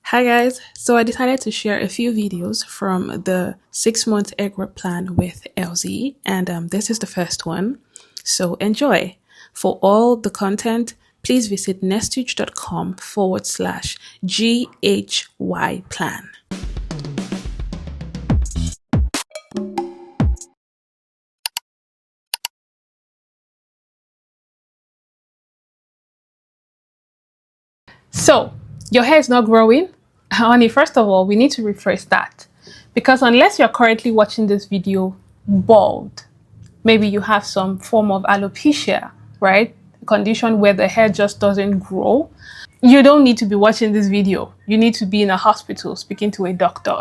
Hi guys, so I decided to share a few videos from the 6-month hair growth plan with LZ, and this is the first one, so enjoy. For all the content, please visit nestuge.com/GHYplan. So, your hair is not growing? Honey, first of all, we need to rephrase that. Because unless you're currently watching this video bald, maybe you have some form of alopecia, right? A condition where the hair just doesn't grow. You don't need to be watching this video. You need to be in a hospital speaking to a doctor.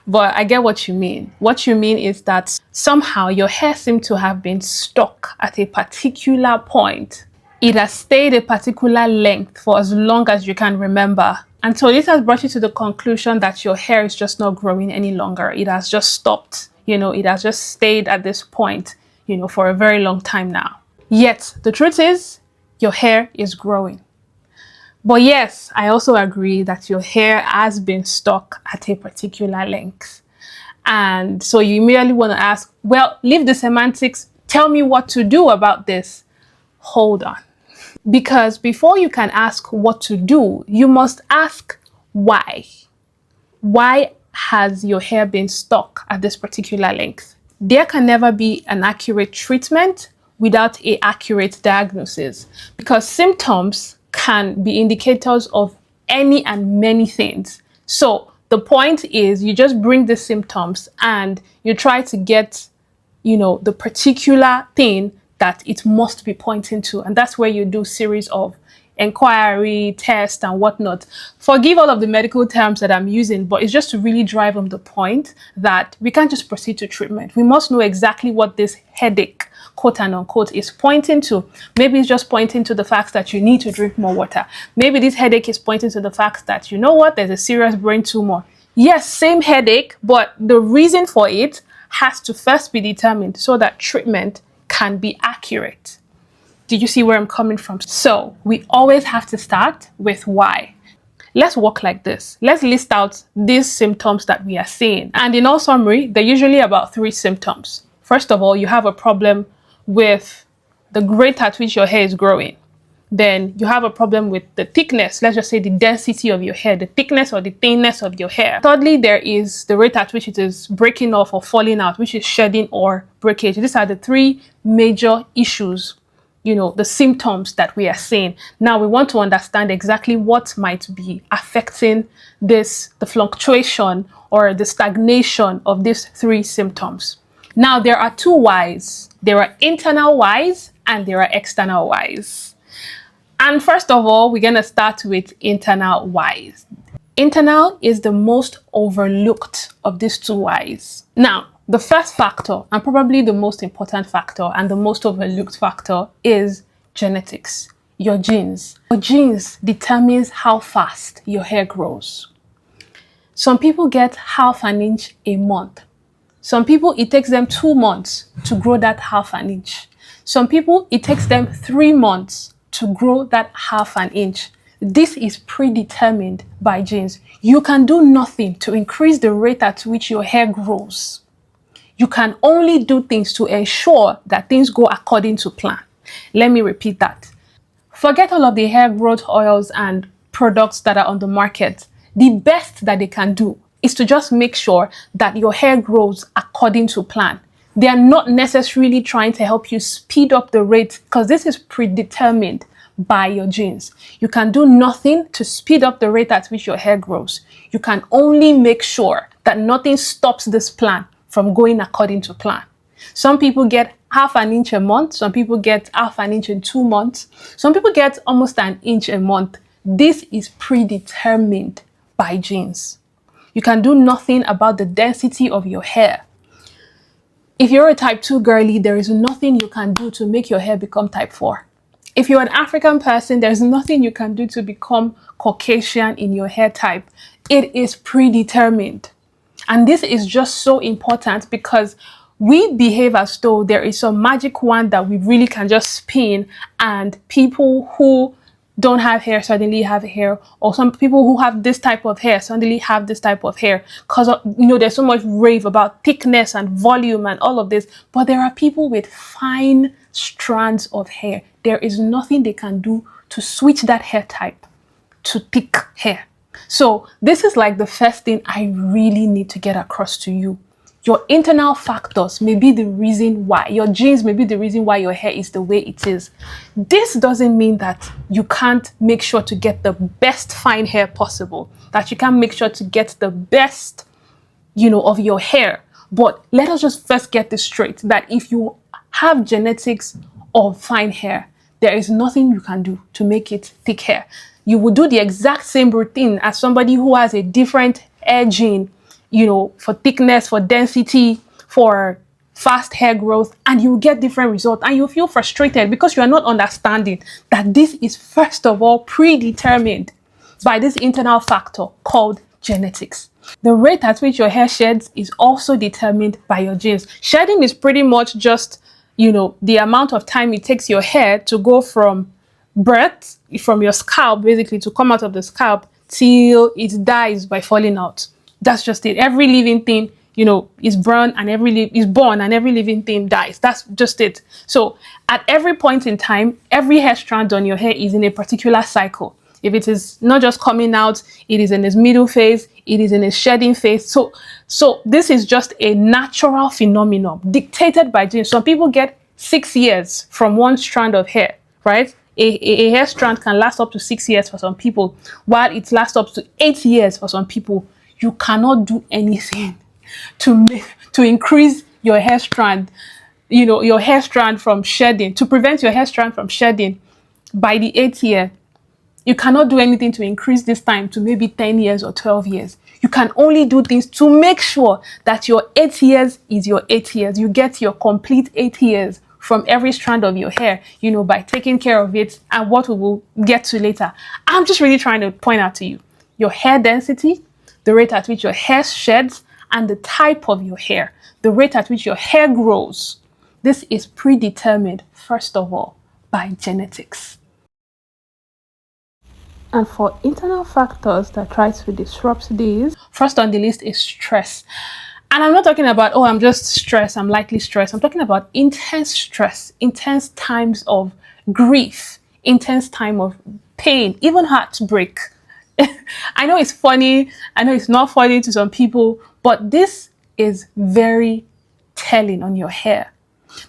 But I get what you mean. What you mean is that somehow your hair seems to have been stuck at a particular point. It has stayed a particular length for as long as you can remember. And so this has brought you to the conclusion that your hair is just not growing any longer. It has just stopped. It has just stayed at this point, for a very long time now. Yet the truth is your hair is growing. But yes, I also agree that your hair has been stuck at a particular length. And so you immediately want to ask, well, leave the semantics. Tell me what to do about this. Hold on. Because before you can ask what to do, you must ask why. Why has your hair been stuck at this particular length? There can never be an accurate treatment without an accurate diagnosis, because symptoms can be indicators of any and many things. So the point is you just bring the symptoms and you try to get, the particular thing that it must be pointing to. And that's where you do series of inquiry, tests, and whatnot. Forgive all of the medical terms that I'm using, but it's just to really drive home the point that we can't just proceed to treatment. We must know exactly what this headache, quote and unquote, is pointing to. Maybe it's just pointing to the fact that you need to drink more water. Maybe this headache is pointing to the fact that, there's a serious brain tumor. Yes, same headache, but the reason for it has to first be determined so that treatment can be accurate. Did you see where I'm coming from? So we always have to start with why. Let's work like this. Let's list out these symptoms that we are seeing. And in all summary, they're usually about 3 symptoms. First of all, you have a problem with the rate at which your hair is growing. Then you have a problem with the thickness, let's just say the density of your hair, the thickness or the thinness of your hair. Thirdly, there is the rate at which it is breaking off or falling out, which is shedding or breakage. These are the 3 major issues, the symptoms that we are seeing. Now we want to understand exactly what might be affecting the fluctuation or the stagnation of these 3 symptoms. Now there are 2 whys. There are internal whys and there are external whys. And first of all, we're going to start with internal whys. Internal is the most overlooked of these 2 whys. Now, the first factor, and probably the most important factor and the most overlooked factor, is genetics, your genes. Your genes determines how fast your hair grows. Some people get half an inch a month. Some people, it takes them 2 months to grow that half an inch. Some people, it takes them 3 months to grow that half an inch. This is predetermined by genes. You can do nothing to increase the rate at which your hair grows. You can only do things to ensure that things go according to plan. Let me repeat that. Forget all of the hair growth oils and products that are on the market. The best that they can do is to just make sure that your hair grows according to plan. They are not necessarily trying to help you speed up the rate, because this is predetermined by your genes. You can do nothing to speed up the rate at which your hair grows. You can only make sure that nothing stops this plan from going according to plan. Some people get half an inch a month. Some people get half an inch in 2 months. Some people get almost an inch a month. This is predetermined by genes. You can do nothing about the density of your hair. If you're a type 2 girly, there is nothing you can do to make your hair become type 4. If you're an African person, there's nothing you can do to become Caucasian in your hair type. It is predetermined. And this is just so important because we behave as though there is some magic wand that we really can just spin, and people who don't have hair suddenly have hair, or some people who have this type of hair suddenly have this type of hair, because there's so much rave about thickness and volume and all of this. But there are people with fine strands of hair. There is nothing they can do to switch that hair type to thick hair. So this is like the first thing I really need to get across to you. Your internal factors may be the reason why. Your genes may be the reason why your hair is the way it is. This doesn't mean that you can't make sure to get the best fine hair possible, that you can't make sure to get the best, of your hair. But let us just first get this straight, that if you have genetics of fine hair, there is nothing you can do to make it thick hair. You will do the exact same routine as somebody who has a different hair gene, for thickness, for density, for fast hair growth, and you get different results, and you feel frustrated because you are not understanding that this is first of all predetermined by this internal factor called genetics. The rate at which your hair sheds is also determined by your genes. Shedding is pretty much just, the amount of time it takes your hair to go from birth, from your scalp, basically, to come out of the scalp till it dies by falling out. That's just it. Every living thing, is born and every living thing dies. That's just it. So at every point in time, every hair strand on your hair is in a particular cycle. If it is not just coming out, it is in its middle phase, it is in its shedding phase. So this is just a natural phenomenon dictated by genes. Some people get 6 years from one strand of hair, right? A hair strand can last up to 6 years for some people, while it lasts up to 8 years for some people. You cannot do anything to increase your hair strand, your hair strand from shedding, to prevent your hair strand from shedding by the 8th year. You cannot do anything to increase this time to maybe 10 years or 12 years. You can only do things to make sure that your 8 years is your 8 years. You get your complete 8 years from every strand of your hair, by taking care of it, and what we will get to later. I'm just really trying to point out to you your hair density, the rate at which your hair sheds, and the type of your hair, the rate at which your hair grows. This is predetermined, first of all, by genetics. And for internal factors that try to disrupt these, first on the list is stress. And I'm not talking about, I'm just stressed, I'm lightly stressed. I'm talking about intense stress, intense times of grief, intense time of pain, even heartbreak. I know it's funny, I know it's not funny to some people, but this is very telling on your hair.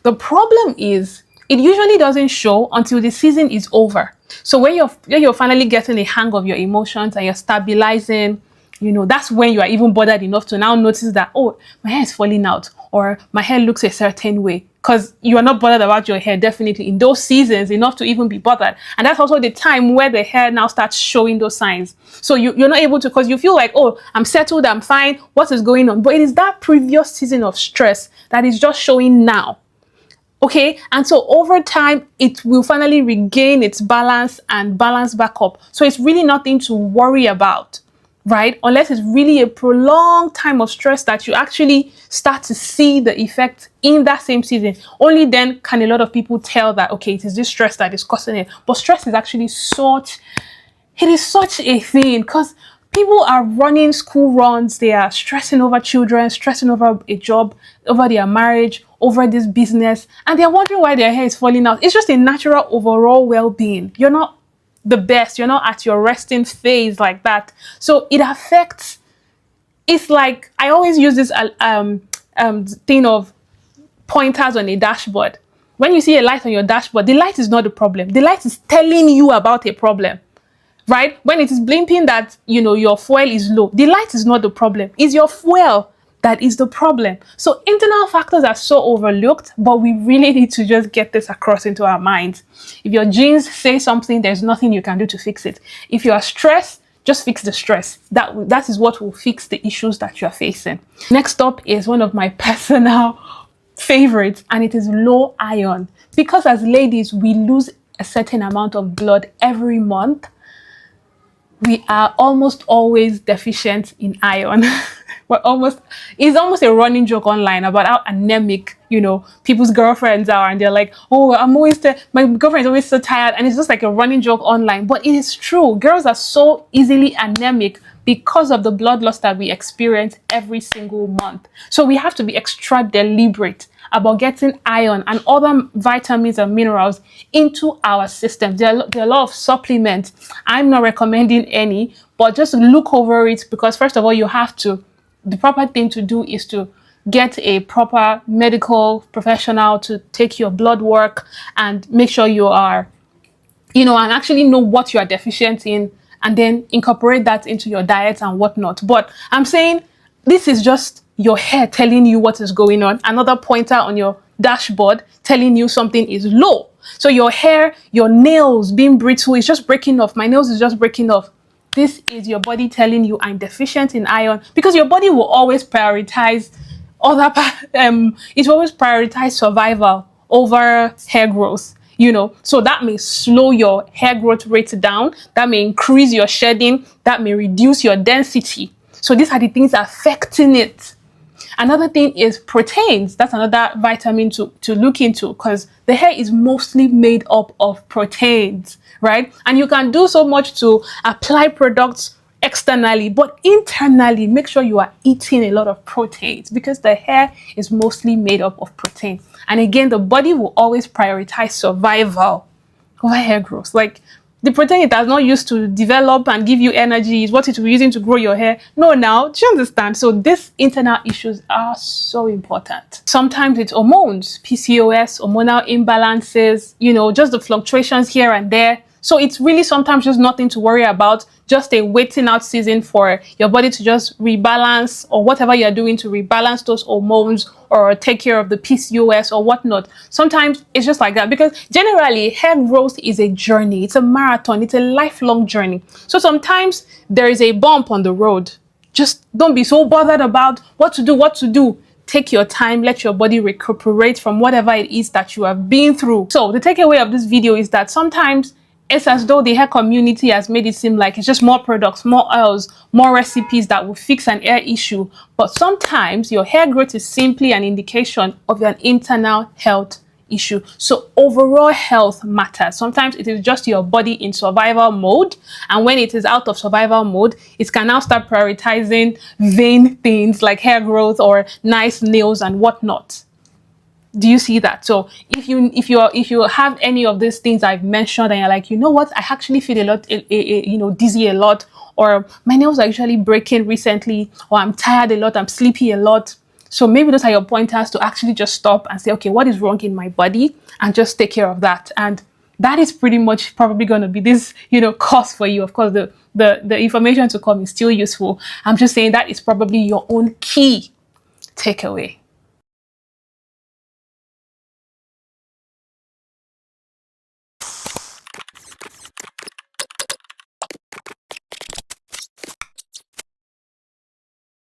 The problem is, it usually doesn't show until the season is over. So when you're finally getting a hang of your emotions and you're stabilizing, that's when you are even bothered enough to now notice that, my hair is falling out, or my hair looks a certain way. Because you are not bothered about your hair, definitely, in those seasons enough to even be bothered. And that's also the time where the hair now starts showing those signs. So you're not able to, because you feel like, I'm settled, I'm fine, what is going on? But it is that previous season of stress that is just showing now. Okay, and so over time, it will finally regain its balance and balance back up. So it's really nothing to worry about, right? Unless it's really a prolonged time of stress that you actually start to see the effect in that same season. Only then can a lot of people tell that, okay, it is this stress that is causing it. But stress is actually such a thing, because people are running school runs, they are stressing over children, stressing over a job, over their marriage, over this business, and they're wondering why their hair is falling out. It's just a natural overall well-being. You're not the best, you're not at your resting phase like that. So it affects, it's like, I always use this thing of pointers on a dashboard. When you see a light on your dashboard, the light is not the problem. The light is telling you about a problem. Right? When it is blinking that, your fuel is low, the light is not the problem. It's your fuel that is the problem. So internal factors are so overlooked, but we really need to just get this across into our minds. If your genes say something, there's nothing you can do to fix it. If you are stressed, just fix the stress. That is what will fix the issues that you're facing. Next up is one of my personal favorites, and it is low iron. Because as ladies, we lose a certain amount of blood every month. We are almost always deficient in iron. It's almost a running joke online about how anemic you know, people's girlfriends are, and they're like, oh, my girlfriend is always so tired, and it's just like a running joke online. But it is true. Girls are so easily anemic because of the blood loss that we experience every single month. So we have to be extra deliberate about getting iron and other vitamins and minerals into our system. There are a lot of supplements. I'm not recommending any, but just look over it, because first of all, the proper thing to do is to get a proper medical professional to take your blood work and make sure you are, you know, and actually know what you are deficient in, and then incorporate that into your diet and whatnot. But I'm saying this is just your hair telling you what is going on. Another pointer on your dashboard telling you something is low. So your hair, your nails being brittle is just breaking off. My nails is just breaking off. This is your body telling you I'm deficient in iron, because your body will always prioritize it will always prioritize survival over hair growth. You know, so that may slow your hair growth rate down, that may increase your shedding, that may reduce your density. So these are the things affecting it. Another thing is proteins. That's another vitamin to look into, because the hair is mostly made up of proteins, right? And you can do so much to apply products externally, but internally, make sure you are eating a lot of proteins, because the hair is mostly made up of protein. And again, the body will always prioritize survival over hair growth. Like, the protein it has not used to develop and give you energy is what it will be using to grow your hair. No, now, do you understand? So these internal issues are so important. Sometimes it's hormones, PCOS, hormonal imbalances, you know, just the fluctuations here and there. So it's really sometimes just nothing to worry about, just a waiting out season for your body to just rebalance, or whatever you're doing to rebalance those hormones or take care of the PCOS or whatnot. Sometimes it's just like that, because generally hair growth is a journey. It's a marathon. It's a lifelong journey. So sometimes there is a bump on the road. Just don't be so bothered about what to do. Take your time, let your body recuperate from whatever it is that you have been through. So the takeaway of this video is that sometimes it's as though the hair community has made it seem like it's just more products, more oils, more recipes that will fix an hair issue. But sometimes your hair growth is simply an indication of an internal health issue. So overall health matters. Sometimes it is just your body in survival mode. And when it is out of survival mode, it can now start prioritizing vain things like hair growth or nice nails and whatnot. Do you see that? So if you have any of these things I've mentioned and you're like, you know what, I actually feel a lot, you know, dizzy a lot, or my nails are usually breaking recently, or I'm tired a lot, I'm sleepy a lot. So maybe those are your pointers to actually just stop and say, okay, what is wrong in my body, and just take care of that. And that is pretty much probably going to be this, you know, course for you. Of course, the information to come is still useful. I'm just saying that is probably your own key takeaway.